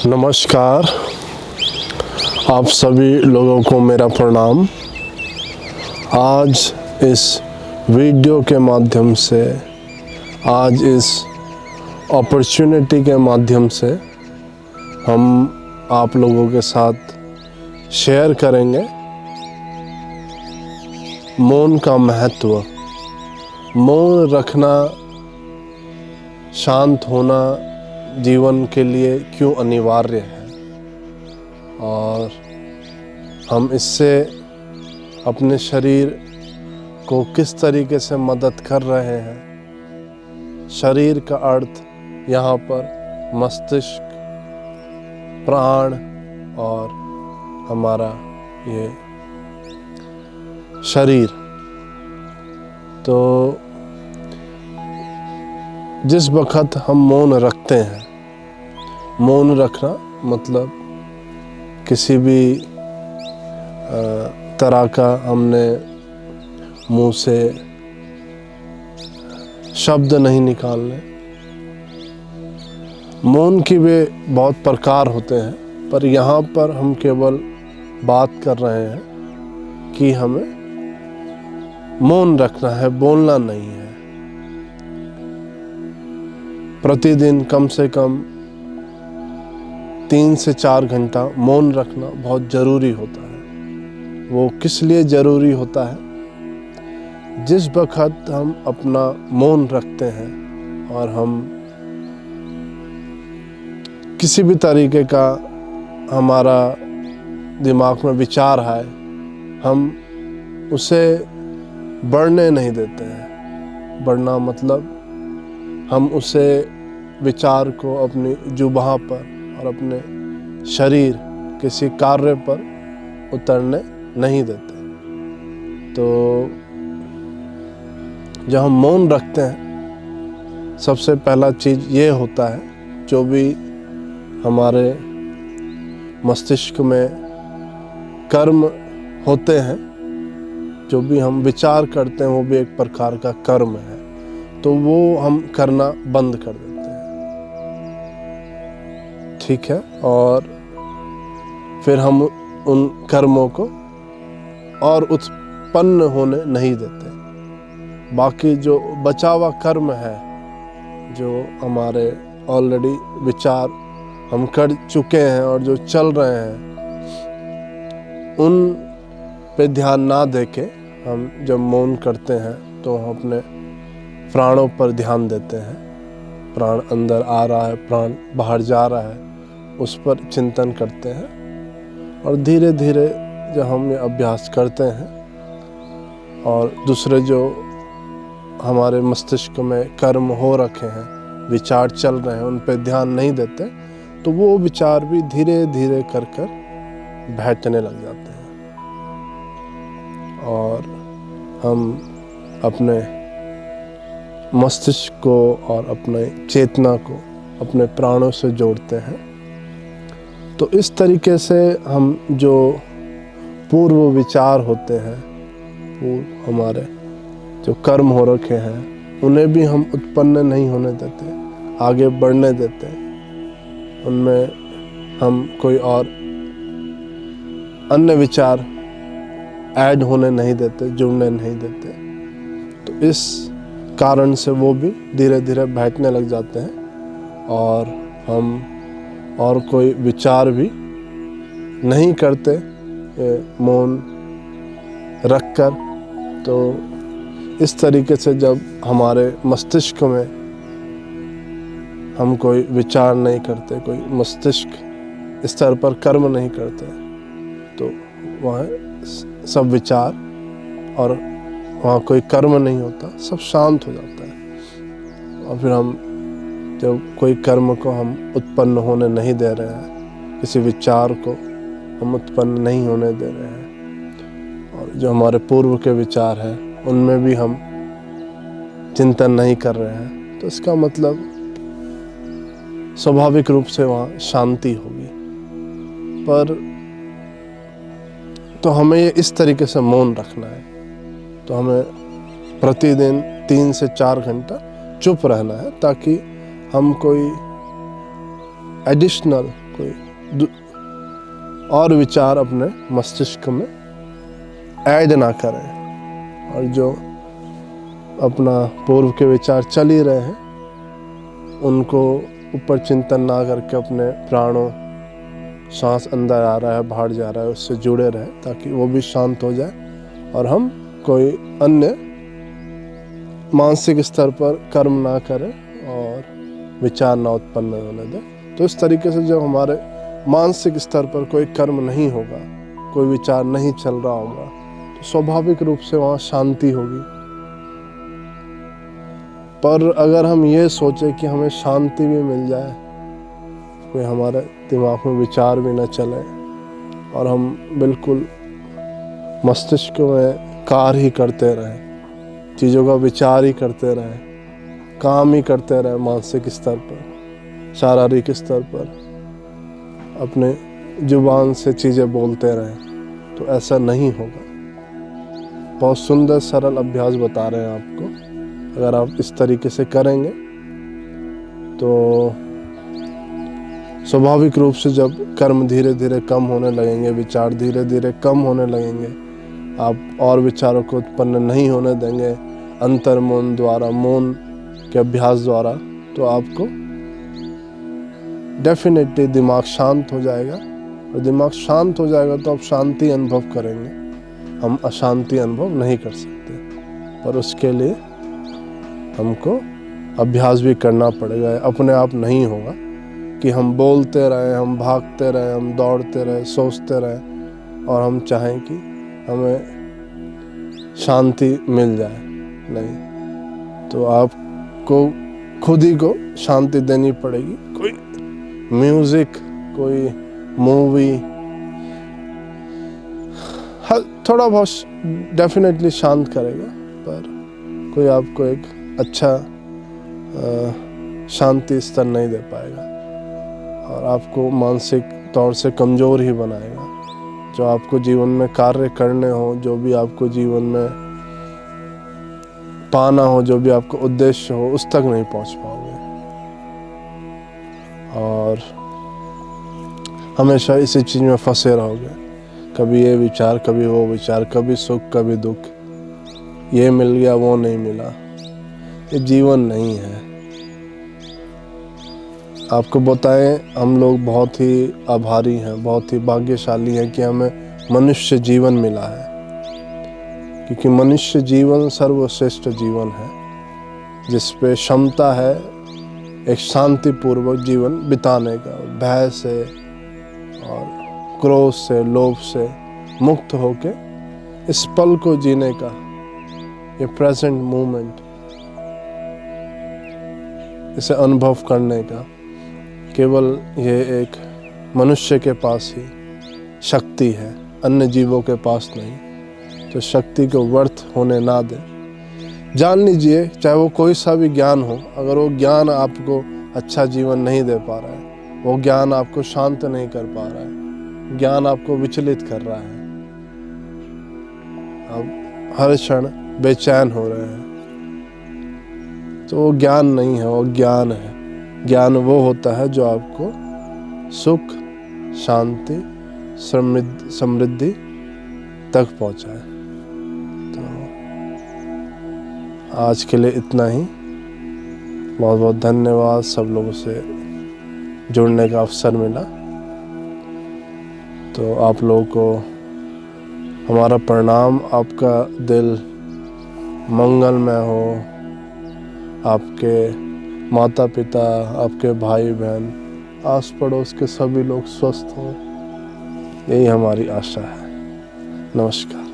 नमस्कार, आप सभी लोगों को मेरा प्रणाम। आज इस वीडियो के माध्यम से, आज इस अपॉर्चुनिटी के माध्यम से हम आप लोगों के साथ शेयर करेंगे मौन का महत्व। मौन रखना, शांत होना जीवन के लिए क्यों अनिवार्य है और हम इससे अपने शरीर को किस तरीके से मदद कर रहे हैं। शरीर का अर्थ यहाँ पर मस्तिष्क, प्राण और हमारा ये शरीर। तो जिस वक़्त हम मौन रखते हैं, मौन रखना मतलब किसी भी तरह का हमने मुंह से शब्द नहीं निकालने। मौन की भी बहुत प्रकार होते हैं, पर यहाँ पर हम केवल बात कर रहे हैं कि हमें मौन रखना है, बोलना नहीं है। प्रतिदिन कम से कम 3 से 4 घंटा मौन रखना बहुत ज़रूरी होता है। वो किस लिए ज़रूरी होता है? जिस वक़्त हम अपना मौन रखते हैं और हम किसी भी तरीके का हमारा दिमाग में विचार आए, हम उसे बढ़ने नहीं देते हैं। बढ़ना मतलब हम उसे विचार को अपनी जुबान पर और अपने शरीर किसी कार्य पर उतरने नहीं देते। तो जब हम मौन रखते हैं, सबसे पहला चीज़ ये होता है, जो भी हमारे मस्तिष्क में कर्म होते हैं, जो भी हम विचार करते हैं, वो भी एक प्रकार का कर्म है। तो वो हम करना बंद कर देते हैं, ठीक है। और फिर हम उन कर्मों को और उत्पन्न होने नहीं देते। बाकी जो बचा हुआ कर्म है, जो हमारे ऑलरेडी विचार हम कर चुके हैं और जो चल रहे हैं, उन पे ध्यान ना देके हम जब मौन करते हैं तो हम अपने प्राणों पर ध्यान देते हैं। प्राण अंदर आ रहा है, प्राण बाहर जा रहा है, उस पर चिंतन करते हैं। और धीरे धीरे जब हम ये अभ्यास करते हैं और दूसरे जो हमारे मस्तिष्क में कर्म हो रखे हैं, विचार चल रहे हैं, उन पर ध्यान नहीं देते, तो वो विचार भी धीरे धीरे कर बैठने लग जाते हैं। और हम अपने मस्तिष्क को और अपने चेतना को अपने प्राणों से जोड़ते हैं। तो इस तरीके से हम जो पूर्व विचार होते हैं, पूर्व हमारे जो कर्म हो रखे हैं, उन्हें भी हम उत्पन्न नहीं होने देते, आगे बढ़ने देते। उनमें हम कोई और अन्य विचार ऐड होने नहीं देते, जुड़ने नहीं देते। तो इस कारण से वो भी धीरे धीरे बैठने लग जाते हैं और हम और कोई विचार भी नहीं करते मौन रखकर। तो इस तरीके से जब हमारे मस्तिष्क में हम कोई विचार नहीं करते, कोई मस्तिष्क स्तर पर कर्म नहीं करते, तो वहाँ सब विचार और वहाँ कोई कर्म नहीं होता, सब शांत हो जाता है। और फिर हम जब कोई कर्म को हम उत्पन्न होने नहीं दे रहे हैं, किसी विचार को हम उत्पन्न नहीं होने दे रहे हैं, और जो हमारे पूर्व के विचार हैं उनमें भी हम चिंतन नहीं कर रहे हैं, तो इसका मतलब स्वाभाविक रूप से वहाँ शांति होगी। पर तो हमें इस तरीके से मौन रखना है। तो हमें प्रतिदिन 3 से 4 घंटा चुप रहना है, ताकि हम कोई एडिशनल और विचार अपने मस्तिष्क में ऐड ना करें, और जो अपना पूर्व के विचार चल ही रहे हैं उनको ऊपर चिंतन ना करके अपने प्राणों, सांस अंदर आ रहा है बाहर जा रहा है, उससे जुड़े रहे ताकि वो भी शांत हो जाए और हम कोई अन्य मानसिक स्तर पर कर्म ना करें और विचार ना उत्पन्न होने दें। तो इस तरीके से जब हमारे मानसिक स्तर पर कोई कर्म नहीं होगा, कोई विचार नहीं चल रहा होगा, तो स्वाभाविक रूप से वहाँ शांति होगी। पर अगर हम ये सोचे कि हमें शांति भी मिल जाए, कोई हमारे दिमाग में विचार भी न चले और हम बिल्कुल मस्तिष्क में कार्य ही करते रहें, चीज़ों का विचार ही करते रहें, काम ही करते रहें, मानसिक स्तर पर, शारीरिक स्तर पर अपने जुबान से चीज़ें बोलते रहें, तो ऐसा नहीं होगा। बहुत सुंदर सरल अभ्यास बता रहे हैं आपको। अगर आप इस तरीके से करेंगे तो स्वाभाविक रूप से जब कर्म धीरे धीरे कम होने लगेंगे, विचार धीरे धीरे कम होने लगेंगे, आप और विचारों को उत्पन्न नहीं होने देंगे अंतर्मौन द्वारा, मौन के अभ्यास द्वारा, तो आपको डेफिनेटली दिमाग शांत हो जाएगा। और दिमाग शांत हो जाएगा तो आप शांति अनुभव करेंगे। हम अशांति अनुभव नहीं कर सकते, पर उसके लिए हमको अभ्यास भी करना पड़ेगा। अपने आप नहीं होगा कि हम बोलते रहें, हम भागते रहें, हम दौड़ते रहें, सोचते रहें और हम चाहें कि हमें शांति मिल जाए। नहीं, तो आपको खुद ही को शांति देनी पड़ेगी। कोई म्यूजिक, कोई मूवी थोड़ा बहुत डेफिनेटली शांत करेगा, पर कोई आपको एक अच्छा शांति स्तर नहीं दे पाएगा और आपको मानसिक तौर से कमज़ोर ही बनाएगा। जो आपको जीवन में कार्य करने हो, जो भी आपको जीवन में पाना हो, जो भी आपको उद्देश्य हो, उस तक नहीं पहुंच पाओगे और हमेशा इसी चीज़ में फंसे रहोगे। कभी ये विचार, कभी वो विचार, कभी सुख कभी दुख, ये मिल गया वो नहीं मिला। ये जीवन नहीं है। आपको बताएं, हम लोग बहुत ही आभारी हैं, बहुत ही भाग्यशाली हैं कि हमें मनुष्य जीवन मिला है, क्योंकि मनुष्य जीवन सर्वश्रेष्ठ जीवन है जिस पे क्षमता है एक शांतिपूर्वक जीवन बिताने का, भय से और क्रोध से, लोभ से मुक्त होके इस पल को जीने का, ये प्रेजेंट मोमेंट, इसे अनुभव करने का केवल ये एक मनुष्य के पास ही शक्ति है, अन्य जीवों के पास नहीं। तो शक्ति को व्यर्थ होने ना दे। जान लीजिए, चाहे वो कोई सा भी ज्ञान हो, अगर वो ज्ञान आपको अच्छा जीवन नहीं दे पा रहा है, वो ज्ञान आपको शांत नहीं कर पा रहा है, ज्ञान आपको विचलित कर रहा है, आप हर क्षण बेचैन हो रहे हैं, तो वो ज्ञान नहीं है, वो ज्ञान है। ज्ञान वो होता है जो आपको सुख, शांति, समृद्धि तक पहुंचाए। तो आज के लिए इतना ही। बहुत बहुत धन्यवाद। सब लोगों से जुड़ने का अवसर मिला, तो आप लोगों को हमारा प्रणाम। आपका दिल मंगलमय हो, आपके माता पिता, आपके भाई बहन, आस पड़ोस के सभी लोग स्वस्थ हों, यही हमारी आशा है। नमस्कार।